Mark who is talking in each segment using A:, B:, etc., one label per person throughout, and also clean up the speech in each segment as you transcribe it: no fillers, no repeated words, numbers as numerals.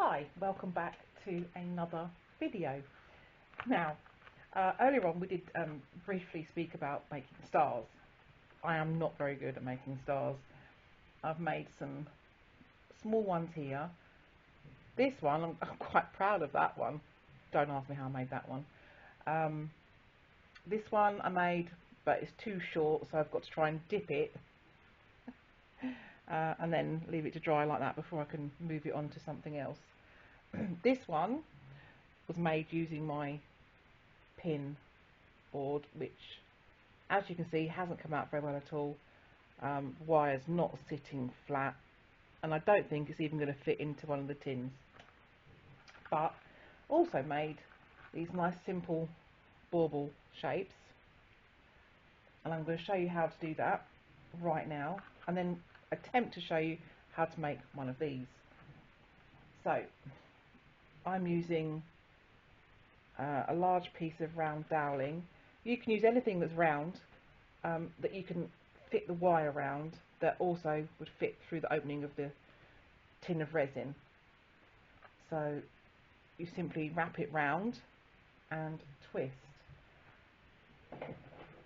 A: Hi, welcome back to another video. Now, earlier on we did briefly speak about making stars. I am not very good at making stars. I've made some small ones here. This one, I'm quite proud of that one. Don't ask me how I made that one. This one I made, but it's too short, so I've got to try and dip it and then leave it to dry like that before I can move it on to something else. This one was made using my pin board, which, as you can see, hasn't come out very well at all. Wire's not sitting flat, and I don't think it's even going to fit into one of the tins. But also made these nice simple bauble shapes, and I'm going to show you how to do that right now, and then attempt to show you how to make one of these. So I'm using a large piece of round doweling. You can use anything that's round that you can fit the wire around, that also would fit through the opening of the tin of resin. So you simply wrap it round and twist.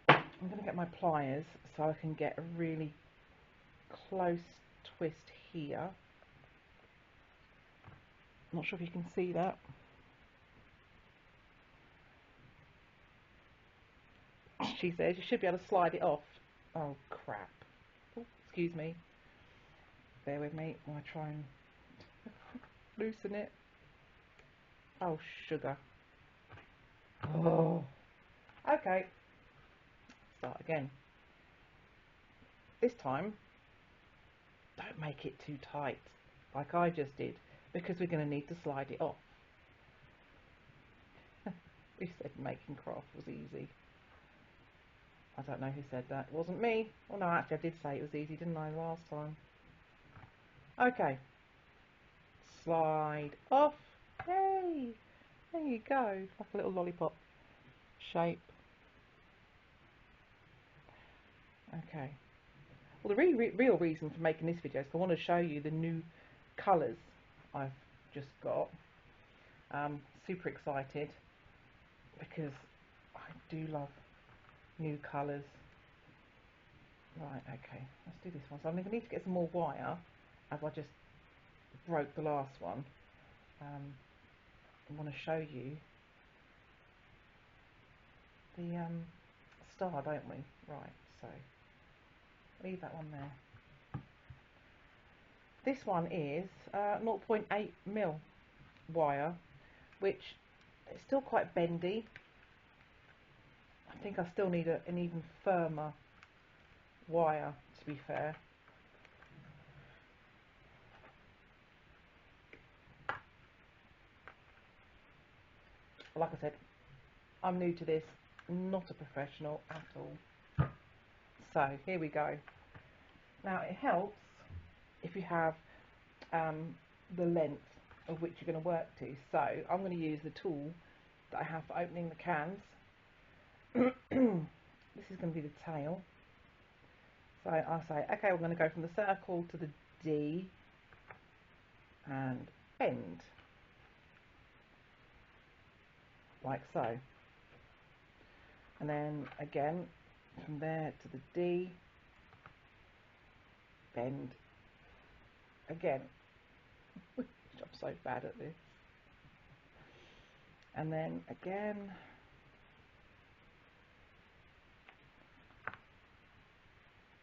A: I'm going to get my pliers so I can get a really close twist here. Not sure if you can see that. She says you should be able to slide it off. Oh crap. Oh, excuse me. Bear with me while I try and loosen it. Oh, sugar. Oh. Okay. Start again. This time, don't make it too tight, like I just did, because we're going to need to slide it off. Who said making craft was easy? I don't know who said that. It wasn't me. Oh no, actually I did say it was easy, didn't I, last time? Okay. Slide off. Hey! There you go. Like a little lollipop shape. Okay. Well, the real reason for making this video is I want to show you the new colours I've just got. Super excited because I do love new colours. Right, okay, let's do this one. So I'm going to need to get some more wire, as I just broke the last one. I want to show you the star, don't we? Right, so leave that one there. This one is 0.8mm wire, which is still quite bendy. I think I still need an even firmer wire, to be fair. Like I said, I'm new to this, not a professional at all. So here we go. Now it helps if you have the length of which you're going to work to. So I'm going to use the tool that I have for opening the cans. This is going to be the tail. So I'll say, okay, we're going to go from the circle to the D and bend, like so. And then again, from there to the D, bend again. I'm so bad at this. And then again,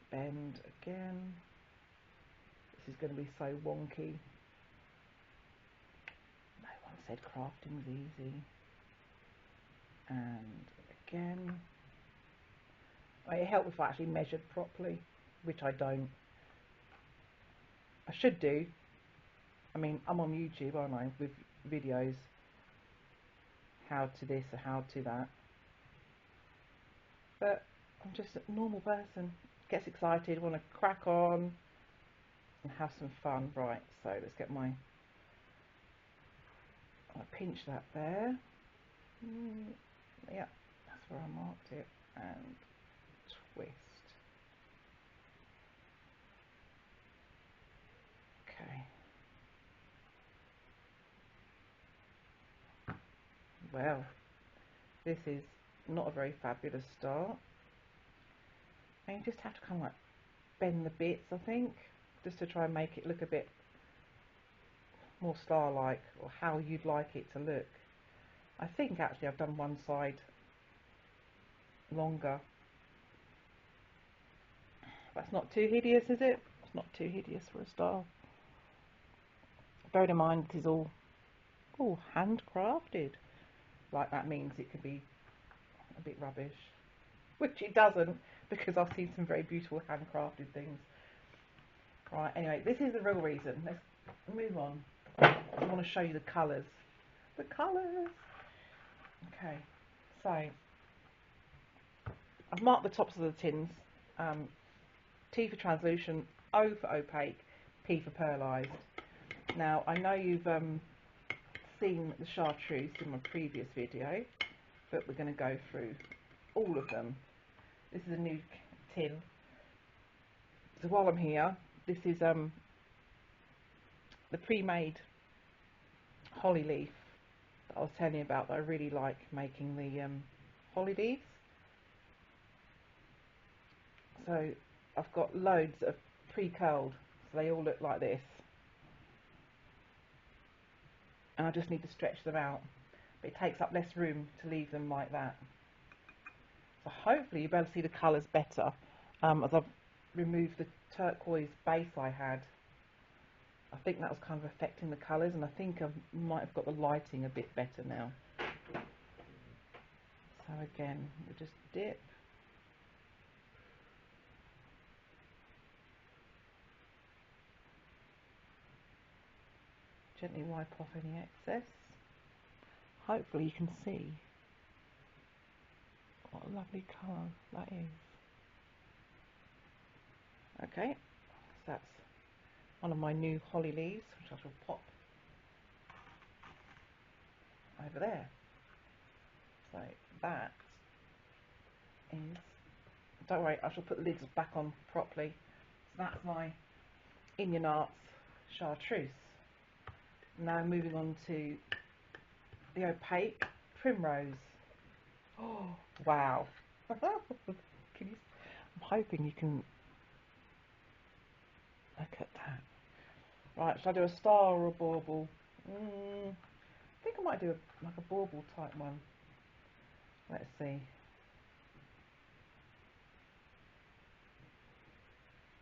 A: bend again. This is going to be so wonky. No one said crafting's easy. And again. It helped if I actually measured properly, which I don't. I should do. I mean, I'm on YouTube, aren't I, with videos, how to this or how to that. But I'm just a normal person, gets excited, want to crack on and have some fun. Right, so let's get my, I'll pinch that there. Yeah, that's where I marked it, and twist. Okay. Well, this is not a very fabulous start. And you just have to kind of like bend the bits, I think, just to try and make it look a bit more star-like, or how you'd like it to look. I think actually I've done one side longer. That's not too hideous, is it? It's not too hideous for a star. Bear in mind this is all handcrafted. Like, that means it could be a bit rubbish, which it doesn't, because I've seen some very beautiful handcrafted things. Right, anyway, this is the real reason. Let's move on. I want to show you the colours. The colours! Okay, so I've marked the tops of the tins. T for translucent, O for opaque, P for pearlised. Now, I know you've seen the chartreuse in my previous video, but we're going to go through all of them. This is a new tin. So while I'm here, this is the pre-made holly leaf that I was telling you about, that I really like making the holly leaves. So I've got loads of pre-curled, so they all look like this. And I just need to stretch them out, but it takes up less room to leave them like that. So hopefully you'll be able to see the colours better, as I've removed the turquoise base I had. I think that was kind of affecting the colours, and I think I might have got the lighting a bit better now. So again, we'll just dip. Gently wipe off any excess. Hopefully you can see what a lovely colour that is. Okay, so that's one of my new holly leaves, which I shall pop over there. So that is, don't worry, I shall put the lids back on properly. So that's my Inion Arts chartreuse. Now moving on to the opaque primrose. Oh wow! I'm hoping you can look at that. Right, shall I do a star or a bauble? I think I might do like a bauble type one. Let's see.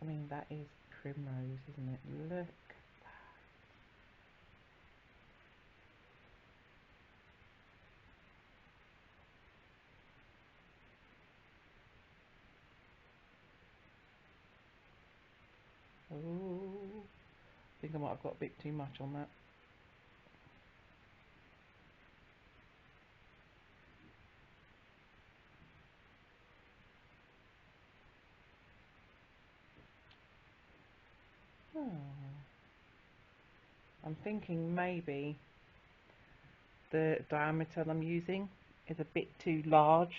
A: I mean, that is primrose, isn't it? Look. Oh, I think I might have got a bit too much on that. Oh. I'm thinking maybe the diameter I'm using is a bit too large.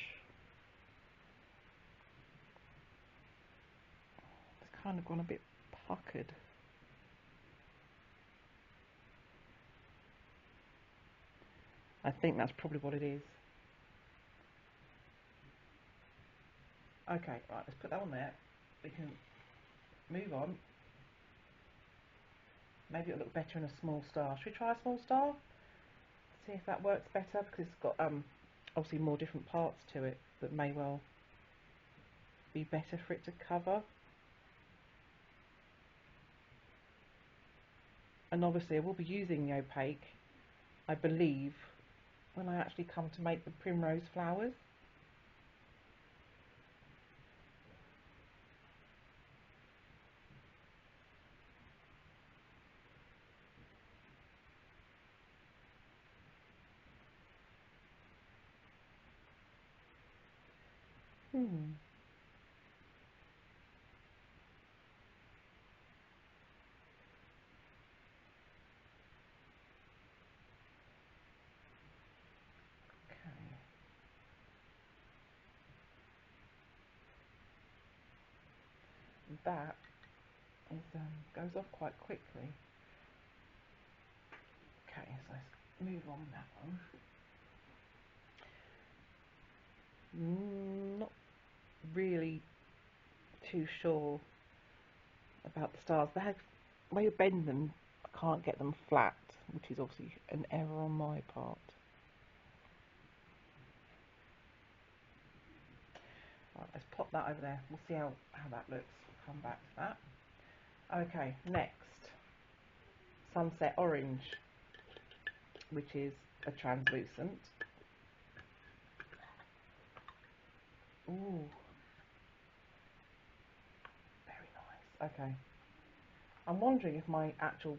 A: It's kind of gone a bit puckered. I think that's probably what it is. Okay, right, let's put that on there. We can move on. Maybe it'll look better in a small star. Should we try a small star? See if that works better, because it's got obviously more different parts to it that may well be better for it to cover. And obviously I will be using the opaque, I believe, when I actually come to make the primrose flowers. Okay. That is, goes off quite quickly. Okay, so let's move on that one. Not really too sure about the stars. They have, when you bend them, I can't get them flat, which is obviously an error on my part. Right, let's pop that over there. We'll see how that looks. Come back to that. Okay, next, Sunset Orange, which is a translucent. Ooh, very nice. Okay, I'm wondering if my actual,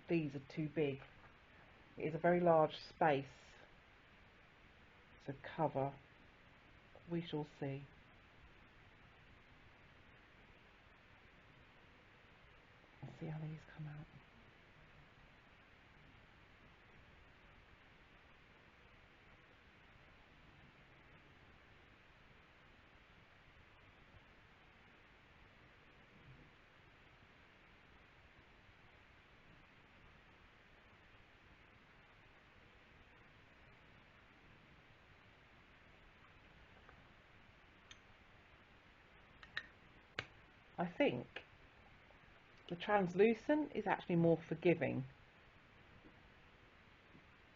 A: these are too big. It is a very large space to cover. We shall see. Let's see how these come out. I think the translucent is actually more forgiving,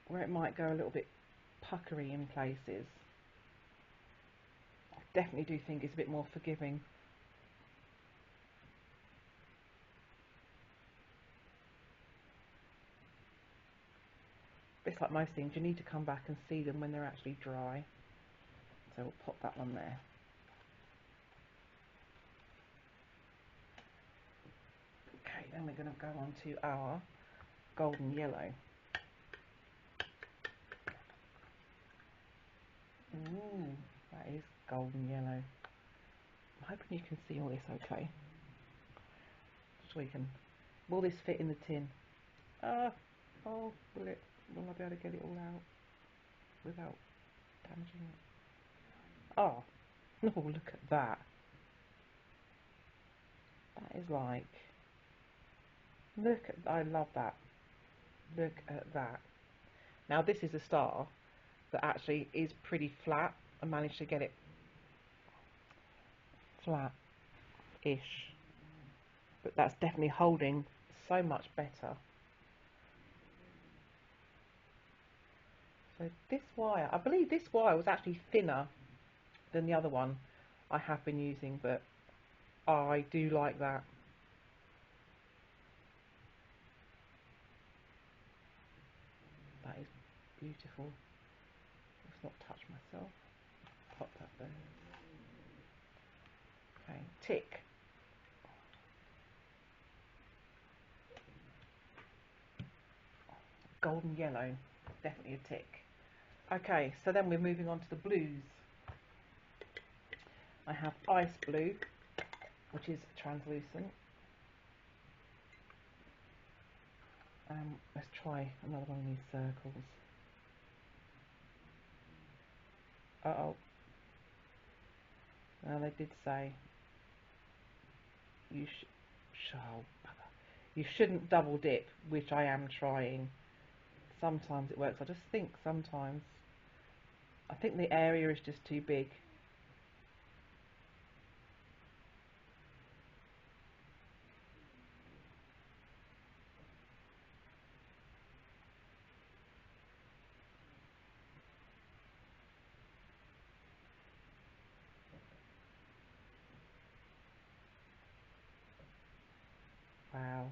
A: where it might go a little bit puckery in places. I definitely do think it's a bit more forgiving. It's like most things, you need to come back and see them when they're actually dry. So we'll pop that one there. Okay, then we're going to go on to our golden yellow. Ooh, that is golden yellow. I'm hoping you can see all this okay. So we can, will this fit in the tin? Oh, will I be able to get it all out without damaging it? Oh, no, look at that. That is like, look at, I love that. Look at that. Now this is a star that actually is pretty flat. I managed to get it flat-ish, but that's definitely holding so much better. So this wire, I believe this wire was actually thinner than the other one I have been using, but I do like that. That is beautiful. Let's not touch myself. Pop that there. Okay, tick. Golden yellow, definitely a tick. Okay, so then we're moving on to the blues. I have ice blue, which is translucent. Let's try another one of these circles. Uh-oh. Now they did say you shouldn't double dip, which I am trying. Sometimes it works. I just think sometimes, I think the area is just too big. Wow,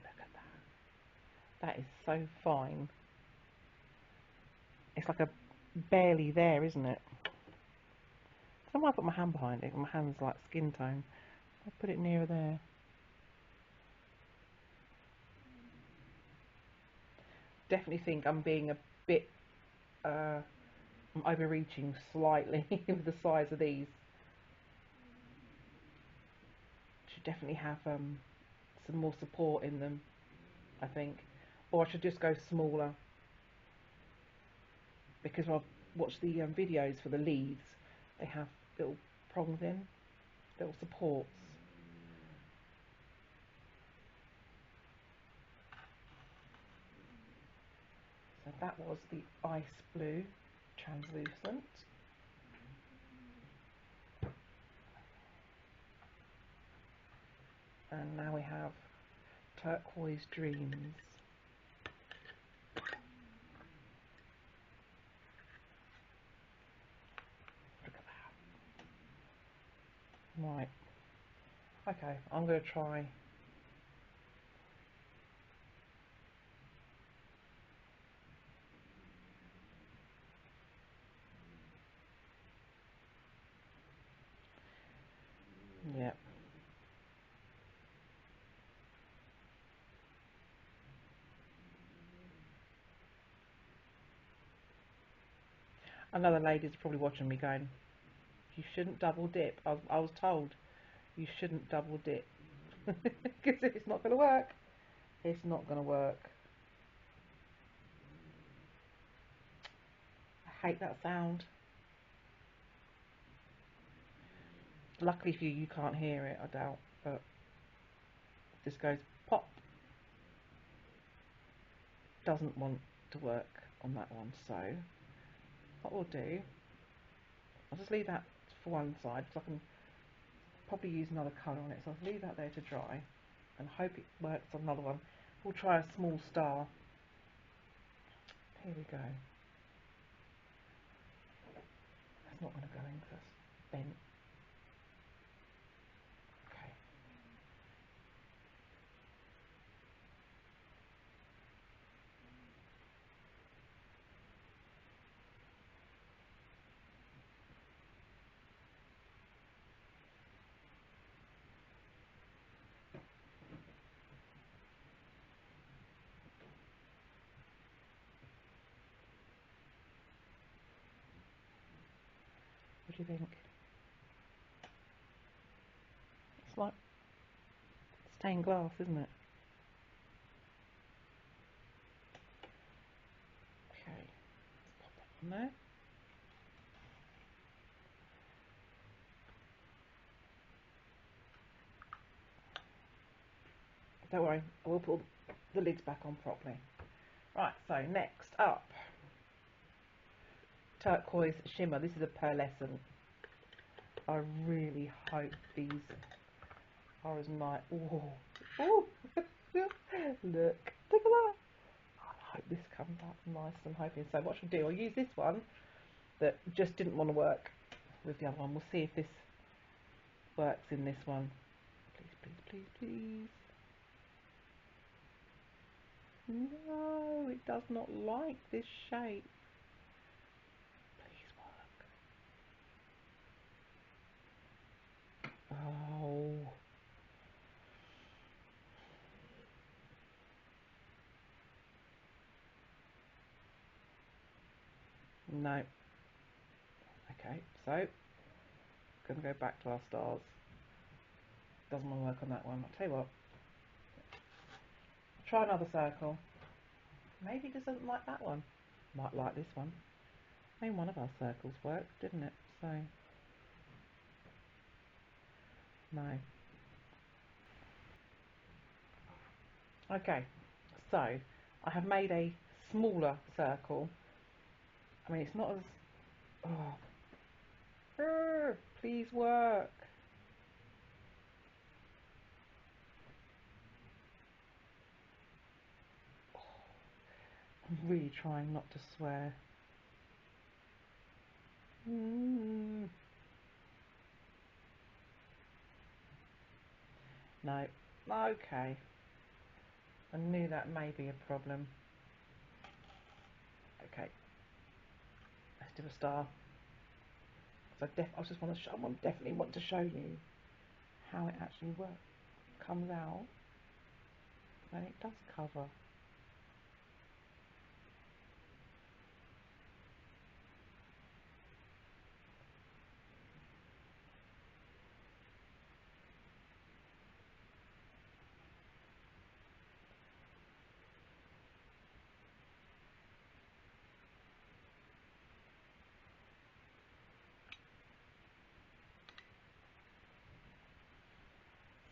A: look at that. That is so fine. It's like a barely there, isn't it? Somewhere I put my hand behind it. My hand's like skin tone. I'll put it nearer there. Definitely think I'm being a bit, I'm overreaching slightly with the size of these. Should definitely have some more support in them, I think. Or I should just go smaller. Because I've watched the videos for the leaves, they have little prongs in, little supports. So that was the ice blue translucent. And now we have Turquoise Dreams. Look at that. Right. Okay, I'm going to try. Yeah. Another lady's probably watching me going, you shouldn't double dip. I was told you shouldn't double dip. Because it's not going to work. It's not going to work. I hate that sound. Luckily for you, you can't hear it, I doubt. But this goes pop. Doesn't want to work on that one. So what we'll do, I'll just leave that for one side because I can probably use another colour on it. So I'll leave that there to dry and hope it works on another one. We'll try a small star. Here we go. That's not going to go in because that's bent. Okay. What do you think? It's like stained glass, isn't it? Okay, let's pop that on there. Don't worry, I will pull the lids back on properly. Right, so next up, Turquoise Shimmer. This is a pearlescent. I really hope these are as nice. Oh, oh, look, look at that. I hope this comes out nice. I'm hoping. So what should I do? I'll use this one that just didn't want to work with the other one. We'll see if this works in this one. Please, please, please, please. No, it does not like this shape. Please work. Oh. No. Okay, so going to go back to our stars. Doesn't want to work on that one. I'll tell you what. Try another circle. Maybe it just doesn't like that one. Might like this one. Maybe one of our circles worked, didn't it? So, no. Okay, so I have made a smaller circle. I mean, it's not as... Oh, please work. I'm really trying not to swear. No. Okay. I knew that may be a problem. Okay. Let's do a star. So I just want to show, I definitely want to show you how it actually works. Comes out, and it does cover.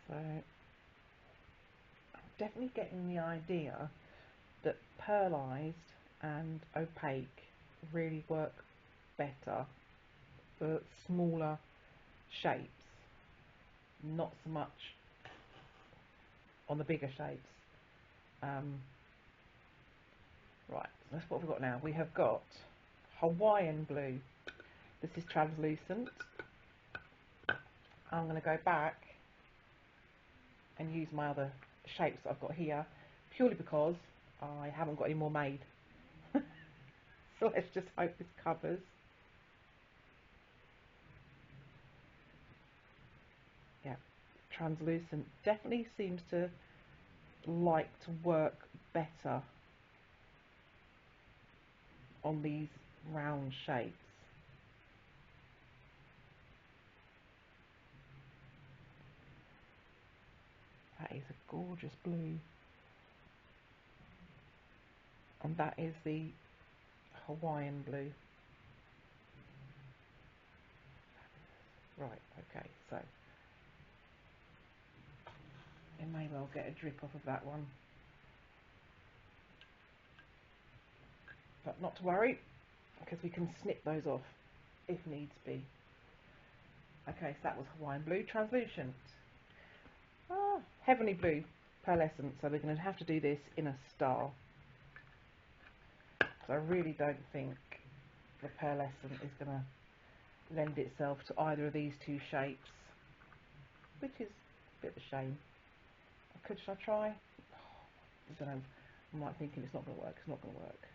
A: So I'm definitely getting the idea that pearlized and opaque really work better for smaller shapes, not so much on the bigger shapes. Right, so that's what we've got now. We have got Hawaiian blue. This is translucent. I'm going to go back and use my other shapes that I've got here, purely because I haven't got any more made. So let's just hope this covers. Yeah, translucent definitely seems to like to work better on these round shapes. That is a gorgeous blue, and that is the Hawaiian blue. Right, okay, so it may well get a drip off of that one, but not to worry, because we can snip those off if needs be. Okay, so that was Hawaiian blue, translucent. Heavenly blue, pearlescent, so we're going to have to do this in a star. So I really don't think the pearlescent is going to lend itself to either of these two shapes, which is a bit of a shame. Should I try? I don't know, I might thinking it's not going to work, it's not going to work.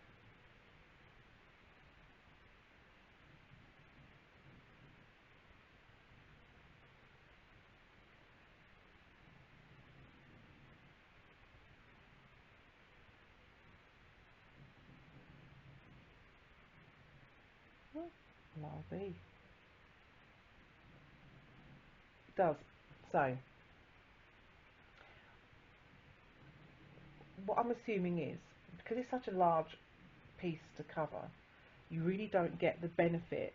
A: Lovely. It does. So, what I'm assuming is, because it's such a large piece to cover, you really don't get the benefit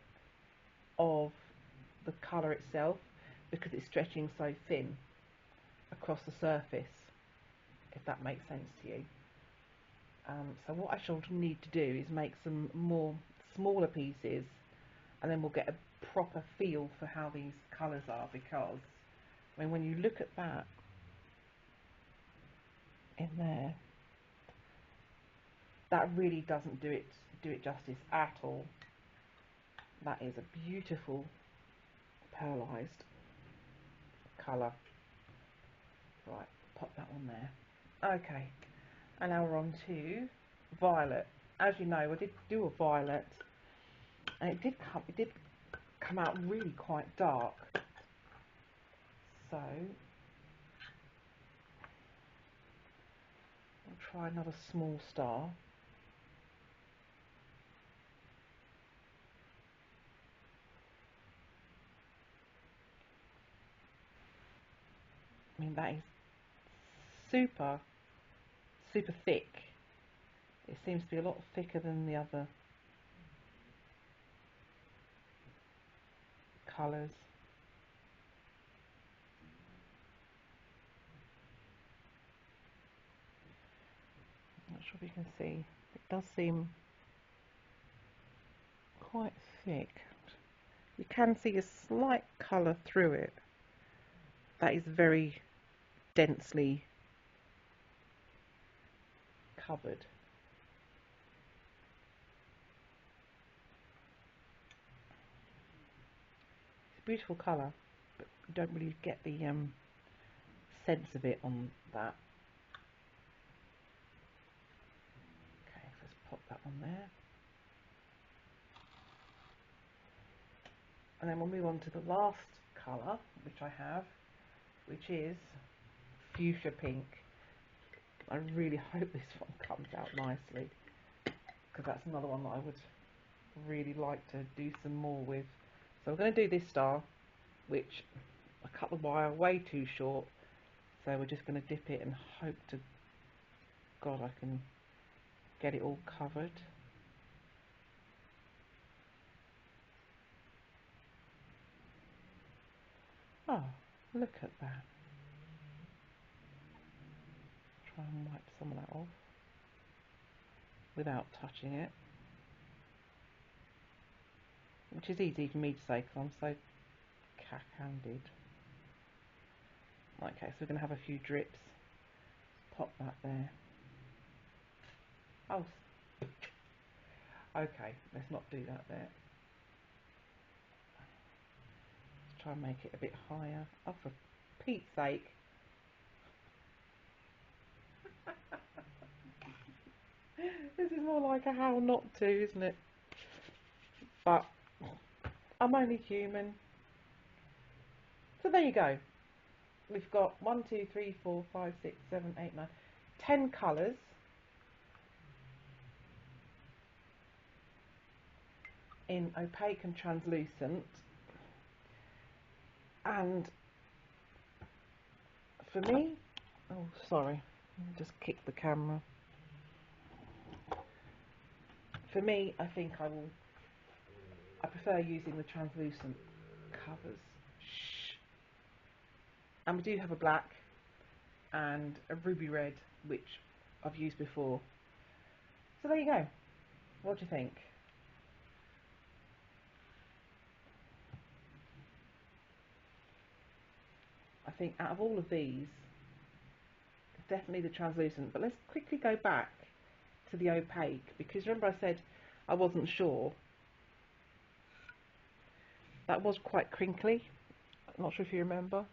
A: of the colour itself because it's stretching so thin across the surface, if that makes sense to you. So what I shall need to do is make some more smaller pieces, and then we'll get a proper feel for how these colours are, because I mean, when you look at that in there, that really doesn't do it justice at all. That is a beautiful pearlised colour. Right, pop that on there. Okay, and now we're on to violet. As you know, I did do a violet, and it did come out really quite dark. So I'll try another small star. I mean, that is super thick. It seems to be a lot thicker than the other colours. Not sure if you can see. It does seem quite thick. You can see a slight colour through it. That is very densely covered. It's a beautiful colour, but you don't really get the sense of it on that. Okay, so let's pop that on there. And then we'll move on to the last colour, which I have, which is fuchsia pink. I really hope this one comes out nicely, because that's another one that I would really like to do some more with. So we're going to do this star, which I cut the wire way too short, so we're just going to dip it and hope to God I can get it all covered. Oh, look at that. Try and wipe some of that off without touching it, which is easy for me to say because I'm so cack-handed. Okay, so we're going to have a few drips pop that there. Oh, okay, let's not do that there. Let's try and make it a bit higher. Oh, for Pete's sake. This is more like a how not to, isn't it? But I'm only human. So there you go. We've got 1, 2, 3, 4, 5, 6, 7, 8, 9, 10 colours in opaque and translucent. And for me, oh sorry, just kick the camera. For me, I think I prefer using the translucent covers. Shh. And we do have a black and a ruby red, which I've used before. So there you go. What do you think? I think out of all of these, definitely the translucent, but let's quickly go back to the opaque, because remember I said I wasn't sure. That was quite crinkly. I'm not sure if you remember,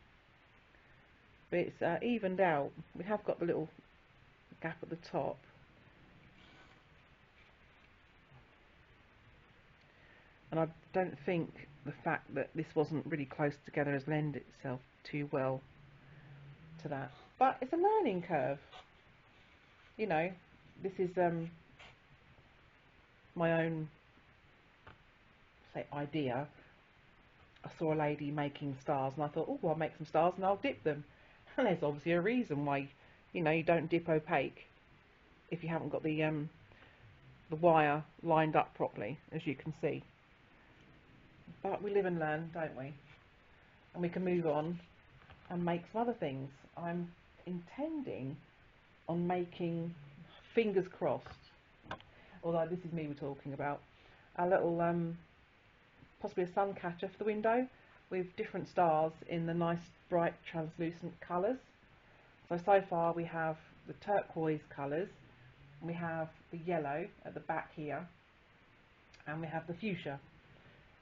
A: but it's evened out. We have got the little gap at the top, and I don't think the fact that this wasn't really close together has lent itself too well to that. But it's a learning curve, you know. This is my own, say, idea. I saw a lady making stars and I thought, oh, I'll make some stars and I'll dip them. And there's obviously a reason why, you know, you don't dip opaque if you haven't got the wire lined up properly, as you can see. But we live and learn, don't we? And we can move on and make some other things. I'm intending on making, fingers crossed, although this is me we're talking about, a little possibly a sun catcher for the window with different stars in the nice bright translucent colours. So far we have the turquoise colours, we have the yellow at the back here, and we have the fuchsia.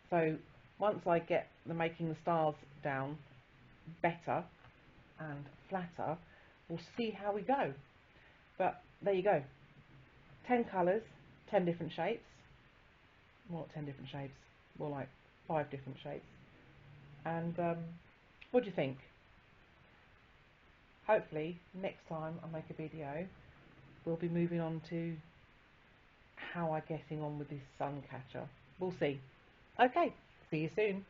A: So once I get making the stars down better and flatter, we'll see how we go. But there you go, 10 colours, 10 different shapes. Well, not 10 different shapes, more like 5 different shapes. And what do you think? Hopefully next time I make a video we'll be moving on to how I'm getting on with this sun catcher. We'll see. Okay, see you soon.